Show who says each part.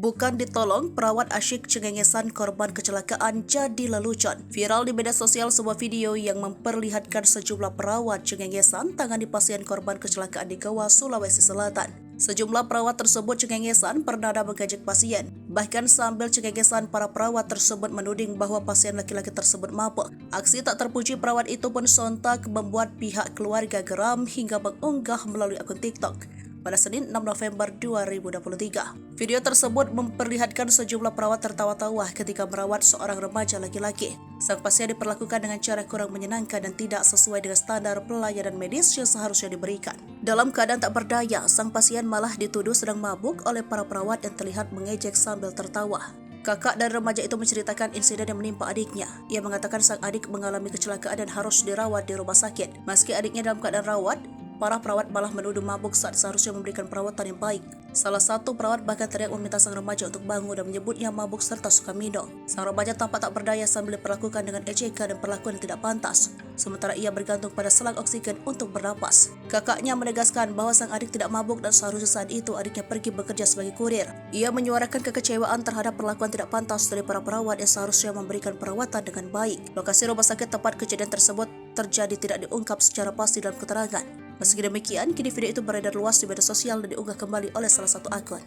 Speaker 1: Bukan ditolong, perawat asyik cengengesan korban kecelakaan jadi lelucon. Viral di media sosial sebuah video yang memperlihatkan sejumlah perawat cengengesan tangani pasien korban kecelakaan di Goa, Sulawesi Selatan. Sejumlah perawat tersebut cengengesan bernada mengejek pasien. Bahkan sambil cengengesan, para perawat tersebut menuding bahwa pasien laki-laki tersebut mabuk. Aksi tak terpuji perawat itu pun sontak membuat pihak keluarga geram hingga mengunggah melalui akun TikTok pada Senin 6 November 2023. Video tersebut memperlihatkan sejumlah perawat tertawa-tawa ketika merawat seorang remaja laki-laki. Sang pasien diperlakukan dengan cara kurang menyenangkan dan tidak sesuai dengan standar pelayanan medis yang seharusnya diberikan. Dalam keadaan tak berdaya, sang pasien malah dituduh sedang mabuk oleh para perawat yang terlihat mengejek sambil tertawa. Kakak dan remaja itu menceritakan insiden yang menimpa adiknya. Ia mengatakan sang adik mengalami kecelakaan dan harus dirawat di rumah sakit. Meski adiknya dalam keadaan rawat, para perawat malah menuduh mabuk saat seharusnya memberikan perawatan yang baik. Salah satu perawat bahkan teriak meminta sang remaja untuk bangun dan menyebutnya mabuk serta suka minum. Sang remaja tampak tak berdaya sambil diperlakukan dengan ejekan dan perlakuan yang tidak pantas. Sementara ia bergantung pada selang oksigen untuk bernapas. Kakaknya menegaskan bahwa sang adik tidak mabuk dan seharusnya saat itu adiknya pergi bekerja sebagai kurir. Ia menyuarakan kekecewaan terhadap perlakuan tidak pantas dari para perawat yang seharusnya memberikan perawatan dengan baik. Lokasi rumah sakit tempat kejadian tersebut terjadi tidak diungkap secara pasti dalam keterangan. Meski demikian, kini video itu beredar luas di media sosial dan diunggah kembali oleh salah satu akun.